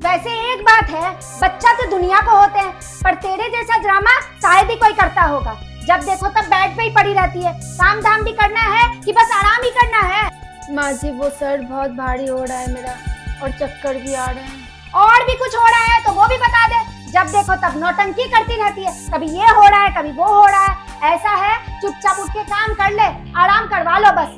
वैसे एक बात है, बच्चा तो दुनिया को होते हैं, पर तेरे जैसा ड्रामा शायद ही कोई करता होगा। जब देखो तब बेड पे ही पड़ी रहती है। काम धाम भी करना है कि बस आराम ही करना है? माँ जी वो सर बहुत भारी हो रहा है मेरा, और चक्कर भी आ रहे हैं। और भी कुछ हो रहा है तो वो भी बता दे। जब देखो तब नौटंकी करती रहती है, कभी ये हो रहा है कभी वो हो रहा है। ऐसा है, चुपचाप उठ के काम कर ले, आराम करवा लो बस।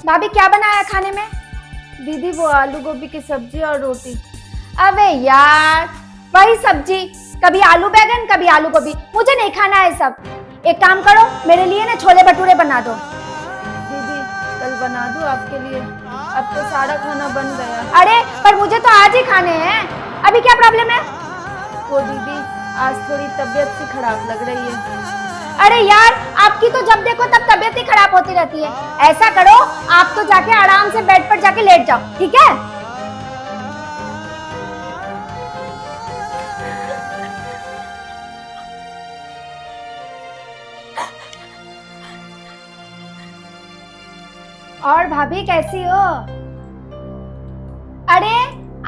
भाभी क्या बनाया खाने में? दीदी वो आलू गोभी की सब्जी और रोटी। अबे यार, वही सब्जी, कभी आलू बैगन कभी आलू गोभी। मुझे नहीं खाना है सब। एक काम करो, मेरे लिए ना छोले भटूरे बना दो। दीदी कल बना दूं आपके लिए? अब तो सारा खाना बन गया। अरे पर मुझे तो आज ही खाने हैं। अभी क्या प्रॉब्लम है? वो दीदी आज थोड़ी तबीयत सी खराब लग रही है। अरे यार, आपकी तो जब देखो तब तबीयत ही खराब होती रहती है। ऐसा करो, आप तो जाके आराम से बेड पर जाके लेट जाओ, ठीक है? और भाभी कैसी हो? अरे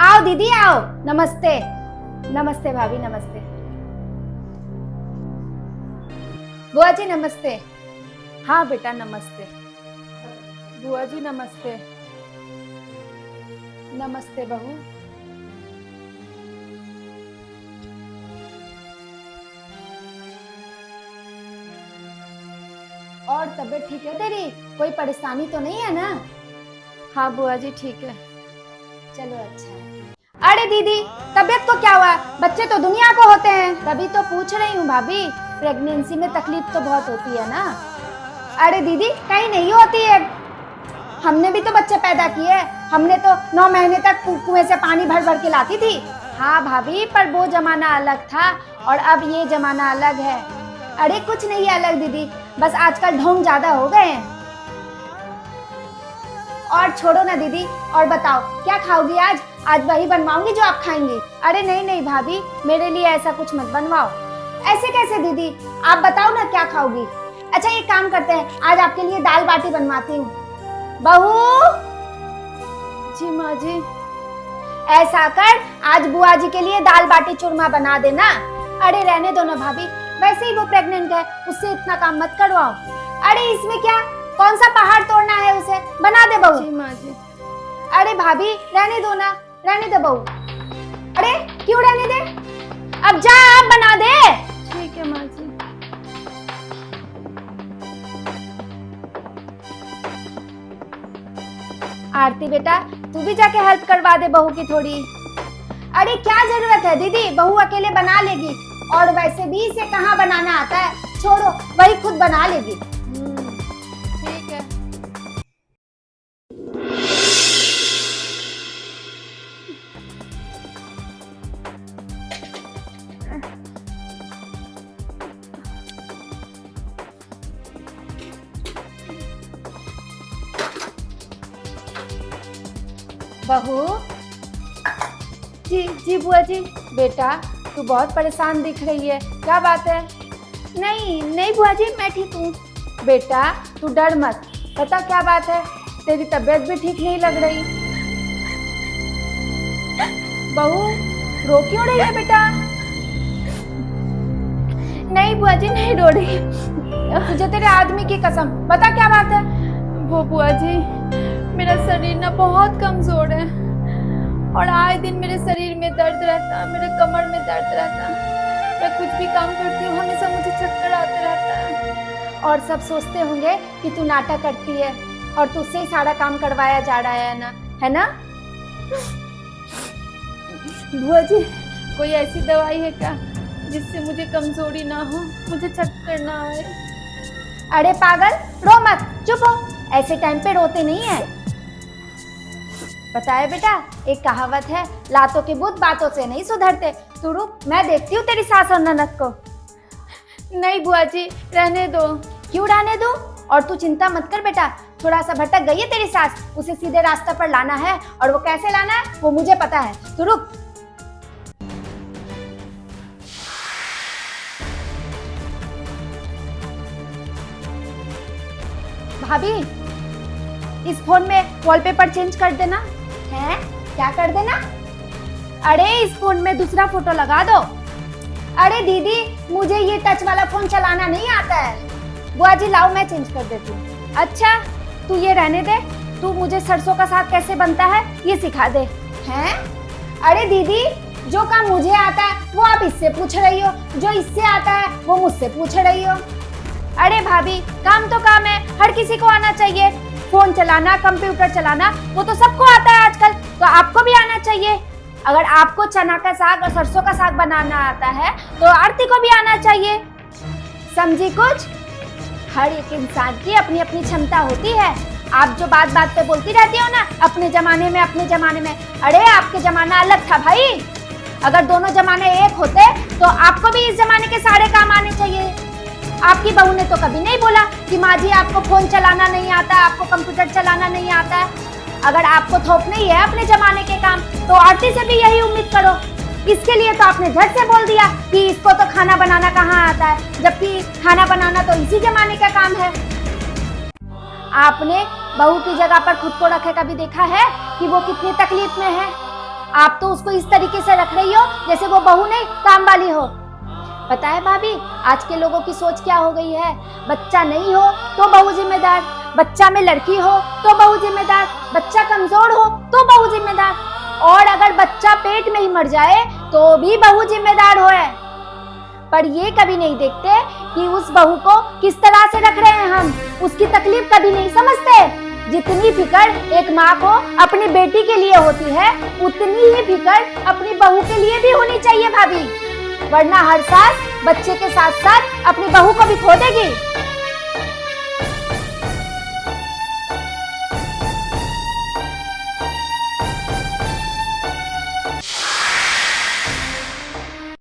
आओ दीदी आओ। नमस्ते। नमस्ते भाभी, नमस्ते। बुआ जी नमस्ते। हाँ बेटा नमस्ते। बुआ जी नमस्ते। नमस्ते बहू। और तबीयत ठीक है तेरी? कोई परेशानी तो नहीं है ना? हाँ बुआ जी ठीक है। चलो अच्छा है। अरे दीदी, तबीयत को क्या हुआ? बच्चे तो दुनिया को होते हैं, तभी तो पूछ रही हूँ भाभी। प्रेगनेंसी में तकलीफ तो बहुत होती है ना? अरे दीदी कहीं नहीं होती है, हमने भी तो बच्चे पैदा किए। हमने तो 9 महीने तक कुएं से पानी भर भर के लाती थी। हाँ भाभी, पर वो जमाना अलग था और अब ये जमाना अलग है। अरे कुछ नहीं है अलग दीदी, बस आजकल ढोंग ज्यादा हो गए हैं। और छोड़ो ना दीदी, और बताओ क्या खाओगी आज? आज वही बनवाऊंगी जो आप खाएंगी। अरे नहीं नहीं भाभी, मेरे लिए ऐसा कुछ मत बनवाओ। ऐसे कैसे दीदी, आप बताओ ना क्या खाओगी? अच्छा एक काम करते हैं, आज आपके लिए दाल बाटी बनवाती हूँ। बहू। जी माँ जी। ऐसा कर, आज बुआ जी के लिए दाल बाटी चूरमा बना देना। अरे रहने दो ना भाभी, वैसे ही वो प्रेग्नेंट है, उससे इतना काम मत करवाओ। अरे इसमें क्या, कौन सा पहाड़ तोड़ना है उसे? बना दे बहू। जी माँ जी। अरे भाभी रहने दो ना, रहने दे बहू। अरे क्यों रहने दे? अब जा, आप बना दे। ठीक है माँ जी। आरती बेटा, तू भी जाके हेल्प करवा दे बहू की थोड़ी। अरे क्या जरूरत है दीदी, बहू अकेले बना लेगी। और वैसे भी इसे कहाँ बनाना आता है, छोड़ो वही खुद बना लेगी। ठीक है। बहू। जी जी बुआ जी। बेटा तू बहुत परेशान दिख रही है, क्या बात है? नहीं नहीं बुआ जी, मैं ठीक हूँ। बेटा तू डर मत, पता क्या बात है, तेरी तबीयत भी ठीक नहीं लग रही। बहू रो क्यों रही है बेटा? नहीं बुआ जी, नहीं रो रही। तुझे तेरे आदमी की कसम, बता क्या बात है? वो बुआ जी, मेरा शरीर ना बहुत कमजोर है और आए दिन मेरे शरीर में दर्द रहता है, मेरे कमर में दर्द रहता है। मैं कुछ भी काम करती हूँ हमेशा मुझे चक्कर आते रहता है। और सब सोचते होंगे कि तू नाटक करती है और तुझसे ही सारा काम करवाया जा रहा है ना, है ना? बुआ जी कोई ऐसी दवाई है क्या जिससे मुझे कमजोरी ना हो, मुझे चक्कर ना आए? अरे पागल, रो मत, चुप हो। ऐसे टाइम पे रोते नहीं है। पता है बेटा, एक कहावत है, लातों के भूत बातों से नहीं सुधरते। तू रुक, मैं देखती हूँ तेरी सास और ननद को। नहीं बुआ जी, रहने दो। क्यों रहने दूँ? और तू चिंता मत कर बेटा, थोड़ा सा भटक गई है तेरी सास, उसे सीधे रास्ते पर लाना है, और वो कैसे लाना है वो मुझे पता है। तू रुक। भाभी, इस फोन में वॉलपेपर चेंज कर देना। है? क्या कर देना? अरे इस फोन में दूसरा फोटो लगा दो। अरे दीदी, मुझे ये टच वाला फोन चलाना नहीं आता है। बुआ जी लाओ, मैं चेंज कर देती हूँ। अच्छा, तू ये रहने दे, तू मुझे सरसों का साग कैसे बनता है ये सिखा दे। हैं? अरे दीदी, जो काम मुझे आता है वो आप इससे पूछ रही हो, जो इससे आता है वो मुझसे पूछ रही हो। अरे भाभी, काम तो काम है, हर किसी को आना चाहिए। फोन चलाना, कंप्यूटर चलाना, वो तो सबको आता है आजकल, तो आपको भी आना चाहिए। अगर आपको चना का साग और सरसों का साग बनाना आता है तो आरती को भी आना चाहिए। समझी कुछ? हर एक इंसान की अपनी अपनी क्षमता होती है। आप जो बात बात पे बोलती रहती हो ना, अपने जमाने में, अपने जमाने में, अरे आपके जमाना अलग था भाई। अगर दोनों जमाने एक होते तो आपको भी इस जमाने के सारे काम आने चाहिए। आपकी बहू ने तो कभी नहीं बोला कि माँ जी आपको फोन चलाना नहीं आता, आपको कंप्यूटर चलाना नहीं आता है। अगर आपको थोपना ही है अपने जमाने के काम, तो आरती से भी यही उम्मीद करो। इसके लिए तो आपने झट से बोल दिया कि इसको तो खाना बनाना कहाँ आता है, जबकि खाना बनाना तो इसी जमाने का काम है। आपने बहू की जगह पर खुद को रखे कभी देखा है कि वो कितनी तकलीफ में है? आप तो उसको इस तरीके से रख रही हो जैसे वो बहू नहीं, काम वाली हो। पता है भाभी, आज के लोगों की सोच क्या हो गई है? बच्चा नहीं हो तो बहू जिम्मेदार, बच्चा में लड़की हो तो बहू जिम्मेदार, बच्चा कमजोर हो तो बहू जिम्मेदार, और अगर बच्चा पेट में ही मर जाए तो भी बहू जिम्मेदार हो है। पर ये कभी नहीं देखते कि उस बहू को किस तरह से रख रहे हैं हम, उसकी तकलीफ कभी नहीं समझते। जितनी फिक्र एक माँ को अपनी बेटी के लिए होती है, उतनी ही फिक्र अपनी बहू के लिए भी होनी चाहिए भाभी, वरना हर सास बच्चे के साथ साथ अपनी बहू को भी खो देगी।